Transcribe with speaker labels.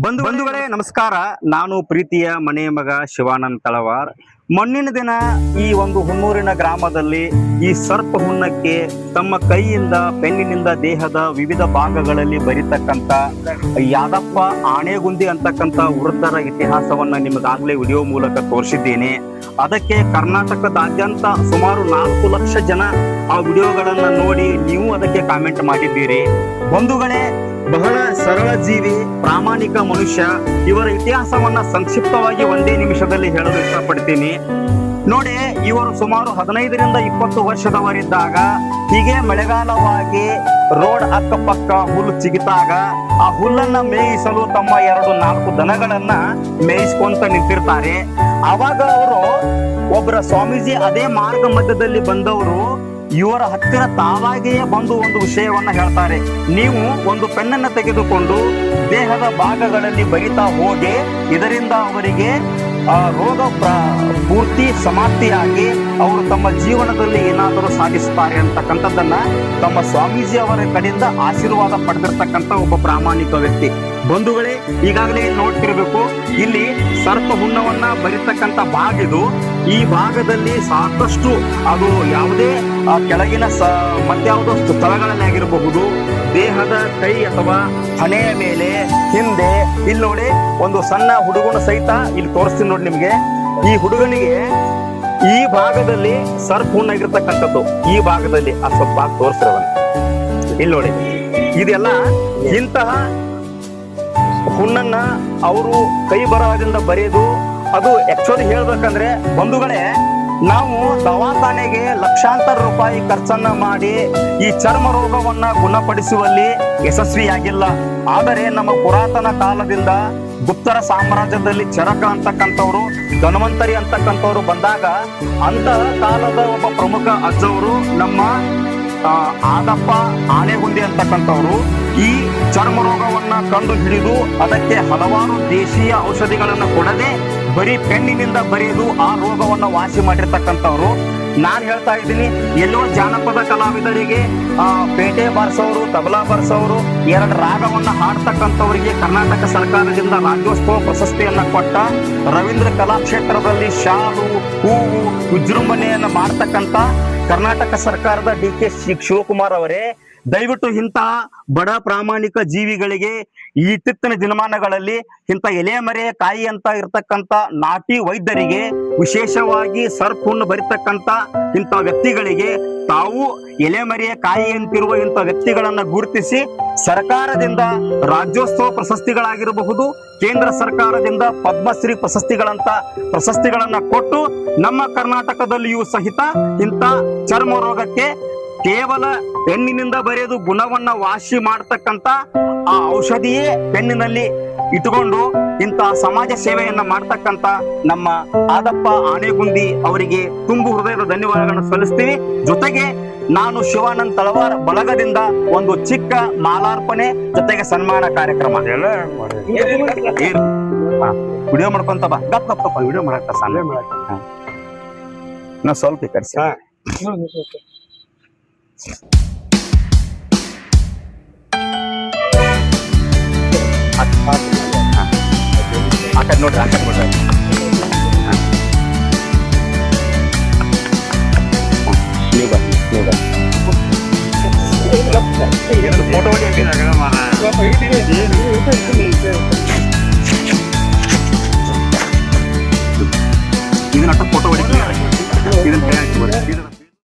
Speaker 1: ಬಂಧುಗಳೇ ನಮಸ್ಕಾರ. ನಾನು ಪ್ರೀತಿಯ ಮನೆ ಮಗ ಶಿವಾನಂದ್ ತಳವಾರ್. ಮೊನ್ನಿನ ದಿನ ಈ ಒಂದು ಹುನ್ನೂರಿನ ಗ್ರಾಮದಲ್ಲಿ ಈ ಸರ್ಪ ಹುನ್ನಕ್ಕೆ ತಮ್ಮ ಕೈಯಿಂದ ಪೆನ್ನಿನಿಂದ ದೇಹದ ವಿವಿಧ ಭಾಗಗಳಲ್ಲಿ ಬರಿತಕ್ಕಂತ ಯಾದಪ್ಪ ಆಣೆಗುಂದಿ ಅಂತಕ್ಕಂಥ ವೃದ್ಧರ ಇತಿಹಾಸವನ್ನ ನಿಮಗಾಗಲೇ ವಿಡಿಯೋ ಮೂಲಕ ತೋರಿಸಿದ್ದೇನೆ. ಅದಕ್ಕೆ ಕರ್ನಾಟಕದಾದ್ಯಂತ ಸುಮಾರು 4 ಲಕ್ಷ ಜನ ಆ ವಿಡಿಯೋಗಳನ್ನ ನೋಡಿ ನೀವು ಅದಕ್ಕೆ ಕಾಮೆಂಟ್ ಮಾಡಿದ್ದೀರಿ. ಬಂಧುಗಳೇ, ಬಹಳ ಸರಳ ಜೀವಿ, ಪ್ರಾಮಾಣಿಕ ಮನುಷ್ಯ. ಇವರ ಇತಿಹಾಸವನ್ನ ಸಂಕ್ಷಿಪ್ತವಾಗಿ ಒಂದೇ ನಿಮಿಷದಲ್ಲಿ ಹೇಳಲು ಇಷ್ಟಪಡ್ತೀನಿ. ನೋಡಿ, ಇವರು ಸುಮಾರು 15ರಿಂದ 20 ವರ್ಷದವರಿದ್ದಾಗ ಹೀಗೆ ಮಳೆಗಾಲವಾಗಿ ರೋಡ್ ಅಕ್ಕಪಕ್ಕ ಹುಲ್ಲು ಚಿಗಿತಾಗ ಆ ಹುಲ್ಲನ್ನ ಮೇಯಿಸಲು ತಮ್ಮ 2-4 ದನಗಳನ್ನ ಮೇಯಿಸ್ಕೊಂತ ನಿಂತಿರ್ತಾರೆ. ಆವಾಗ ಅವರು ಒಬ್ಬರ ಸ್ವಾಮೀಜಿ ಅದೇ ಮಾರ್ಗ ಮಧ್ಯದಲ್ಲಿ ಬಂದವರು ಇವರ ಹತ್ತಿರ ತಾವಾಗಿಯೇ ಬಂದು ಒಂದು ವಿಷಯವನ್ನ ಹೇಳ್ತಾರೆ. ನೀವು ಒಂದು ಪೆನ್ನನ್ನು ತೆಗೆದುಕೊಂಡು ದೇಹದ ಭಾಗಗಳಲ್ಲಿ ಬರಿತಾ ಹೋಗಿ, ಇದರಿಂದ ಅವರಿಗೆ ರೋಗ ಪೂರ್ತಿ ಸಮಾಪ್ತಿಯಾಗಿ ಅವರು ತಮ್ಮ ಜೀವನದಲ್ಲಿ ಏನಾದರೂ ಸಾಧಿಸುತ್ತಾರೆ ಅಂತಕ್ಕಂಥದ್ದನ್ನ ತಮ್ಮ ಸ್ವಾಮೀಜಿ ಅವರ ಕಡೆಯಿಂದ ಆಶೀರ್ವಾದ ಪಡೆದಿರ್ತಕ್ಕಂಥ ಒಬ್ಬ ಪ್ರಾಮಾಣಿಕ ವ್ಯಕ್ತಿ. ಬಂಧುಗಳೇ, ಈಗಾಗಲೇ ನೋಡ್ತಿರ್ಬೇಕು, ಇಲ್ಲಿ ಸರ್ಪ ಹುನ್ನವನ್ನ ಬರಿತಕ್ಕಂಥ ಭಾಗ ಇದು. ಈ ಭಾಗದಲ್ಲಿ ಸಾಕಷ್ಟು ಅದು ಯಾವುದೇ ಕೆಳಗಿನ ಮತ್ಯಾವುದೋ ಸ್ಥಳಗಳಲ್ಲಿ ಆಗಿರಬಹುದು, ದೇಹದ ಕೈ ಅಥವಾ ಹಣೆಯ ಮೇಲೆ, ಹಿಂದೆ. ಇಲ್ಲಿ ನೋಡಿ, ಒಂದು ಸಣ್ಣ ಹುಡುಗನ ಸಹಿತ ಇಲ್ಲಿ ತೋರಿಸ್ತೀನಿ ನೋಡಿ ನಿಮ್ಗೆ. ಈ ಹುಡುಗನಿಗೆ ಈ ಭಾಗದಲ್ಲಿ ಸರ್ಪ ಹುಣ್ಣಾಗಿರ್ತಕ್ಕಂಥದ್ದು. ಈ ಭಾಗದಲ್ಲಿ ಆ ಸ್ವಲ್ಪ ತೋರಿಸಿರವನು ಇಲ್ಲಿ ನೋಡಿ. ಇದೆಲ್ಲ ಇಂತಹ ಹುಣ್ಣನ್ನ ಅವರು ಕೈ ಬರಹದಿಂದ ಬರೆಯೋದು. ಅದು ಆಕ್ಚುಲಿ ಹೇಳ್ಬೇಕಂದ್ರೆ ಬಂಧುಗಳೇ, ನಾವು ದವಾಖಾನೆಗೆ ಲಕ್ಷಾಂತರ ರೂಪಾಯಿ ಖರ್ಚನ್ನ ಮಾಡಿ ಈ ಚರ್ಮ ರೋಗವನ್ನ ಗುಣಪಡಿಸುವಲ್ಲಿ ಯಶಸ್ವಿಯಾಗಿಲ್ಲ. ಆದರೆ ನಮ್ಮ ಪುರಾತನ ಕಾಲದಿಂದ ಗುಪ್ತರ ಸಾಮ್ರಾಜ್ಯದಲ್ಲಿ ಚರಕ ಅಂತಕ್ಕಂಥವ್ರು, ಧನ್ವಂತರಿ ಅಂತಕ್ಕಂಥವ್ರು ಬಂದಾಗ ಅಂತಹ ಕಾಲದ ಒಬ್ಬ ಪ್ರಮುಖ ಅಜ್ಜವರು ನಮ್ಮ ಆದಪ್ಪ ಆಣೆಗುಂದಿ ಅಂತಕ್ಕಂಥವ್ರು ಈ ಚರ್ಮ ರೋಗವನ್ನ ಕಂಡು ಹಿಡಿದು ಅದಕ್ಕೆ ಹಲವಾರು ದೇಶೀಯ ಔಷಧಿಗಳನ್ನ ಕೊಡದೆ ಬರೀ ಪೆನ್ನಿನಿಂದ ಬರೆಯುವುದು ಆ ರೋಗವನ್ನ ವಾಸಿ ಮಾಡಿರ್ತಕ್ಕಂಥವ್ರು. ನಾನು ಹೇಳ್ತಾ ಇದ್ದೀನಿ, ಎಲ್ಲೋ ಜಾನಪದ ಕಲಾವಿದರಿಗೆ ಪೇಟೆ ಬಾರಿಸೋರು, ತಬಲಾ ಬಾರಿಸೋರು, 2 ರಾಗವನ್ನ ಹಾಡ್ತಕ್ಕಂಥವರಿಗೆ ಕರ್ನಾಟಕ ಸರ್ಕಾರದಿಂದ ರಾಜ್ಯೋತ್ಸವ ಪ್ರಶಸ್ತಿಯನ್ನ ಕೊಟ್ಟ, ರವೀಂದ್ರ ಕಲಾಕ್ಷೇತ್ರದಲ್ಲಿ ಶಾಲು ಹೂವು ವಿಜೃಂಭಣೆಯನ್ನ ಮಾಡ್ತಕ್ಕಂಥ ಕರ್ನಾಟಕ ಸರ್ಕಾರದ DK ಶಿವಕುಮಾರ್ ಅವರೇ, ದಯವಿಟ್ಟು ಇಂತಹ ಬಡ ಪ್ರಾಮಾಣಿಕ ಜೀವಿಗಳಿಗೆ ಇತ್ತೀಚಿನ ದಿನಮಾನಗಳಲ್ಲಿ ಇಂಥ ಎಲೆಮರೆ ಕಾಯಿ ಅಂತ ಇರ್ತಕ್ಕಂಥ ನಾಟಿ ವೈದ್ಯರಿಗೆ, ವಿಶೇಷವಾಗಿ ಸರ್ಪ ಹುಣ್ಣು ಬರಿತಕ್ಕಂಥ ಇಂಥ ವ್ಯಕ್ತಿಗಳಿಗೆ ತಾವು ಎಲೆಮರೆಯ ಕಾಯಿ ಅಂತಿರುವ ಇಂಥ ವ್ಯಕ್ತಿಗಳನ್ನ ಗುರುತಿಸಿ ಸರ್ಕಾರದಿಂದ ರಾಜ್ಯೋತ್ಸವ ಪ್ರಶಸ್ತಿಗಳಾಗಿರಬಹುದು, ಕೇಂದ್ರ ಸರ್ಕಾರದಿಂದ ಪದ್ಮಶ್ರೀ ಪ್ರಶಸ್ತಿಗಳನ್ನ ಕೊಟ್ಟು ನಮ್ಮ ಕರ್ನಾಟಕದಲ್ಲಿಯೂ ಸಹಿತ ಇಂಥ ಚರ್ಮ ರೋಗಕ್ಕೆ ಕೇವಲ ಪೆನ್ನಿನಿಂದ ಬರೆದು ಗುಣವನ್ನ ವಾಸಿ ಮಾಡ್ತಕ್ಕಂಥ ಆ ಔಷಧಿಯೇ ಪೆನ್ನಿನಲ್ಲಿ ಇಟ್ಟುಕೊಂಡು ಇಂತಹ ಸಮಾಜ ಸೇವೆಯನ್ನ ಮಾಡ್ತಕ್ಕಂಥ ನಮ್ಮ ಆದಪ್ಪ ಆಣೆಗುಂದಿ ಅವರಿಗೆ ತುಂಬು ಹೃದಯದ ಧನ್ಯವಾದಗಳನ್ನು ಸಲ್ಲಿಸ್ತೀವಿ. ಜೊತೆಗೆ ನಾನು ಶಿವಾನಂದ್ ತಳವಾರ್ ಬಳಗದಿಂದ ಒಂದು ಚಿಕ್ಕ ಮಾಲಾರ್ಪಣೆ ಜೊತೆಗೆ ಸನ್ಮಾನ ಕಾರ್ಯಕ್ರಮ ವಿಡಿಯೋ ಮಾಡ್ಕೊಂತ ಬಾ. ಗಪ್ಪ ವಿಡಿಯೋ ಮಾಡಕ್ಕ ನಾ ಸ್ವಲ್ಪ ಕರ್ಸಿ ನೋಡ್ರಿ ಫೋಟೋ ಇದನ್ನ ಫೋಟೋ ಹೊಡಿತೀನಿ. ಇದನ್ನ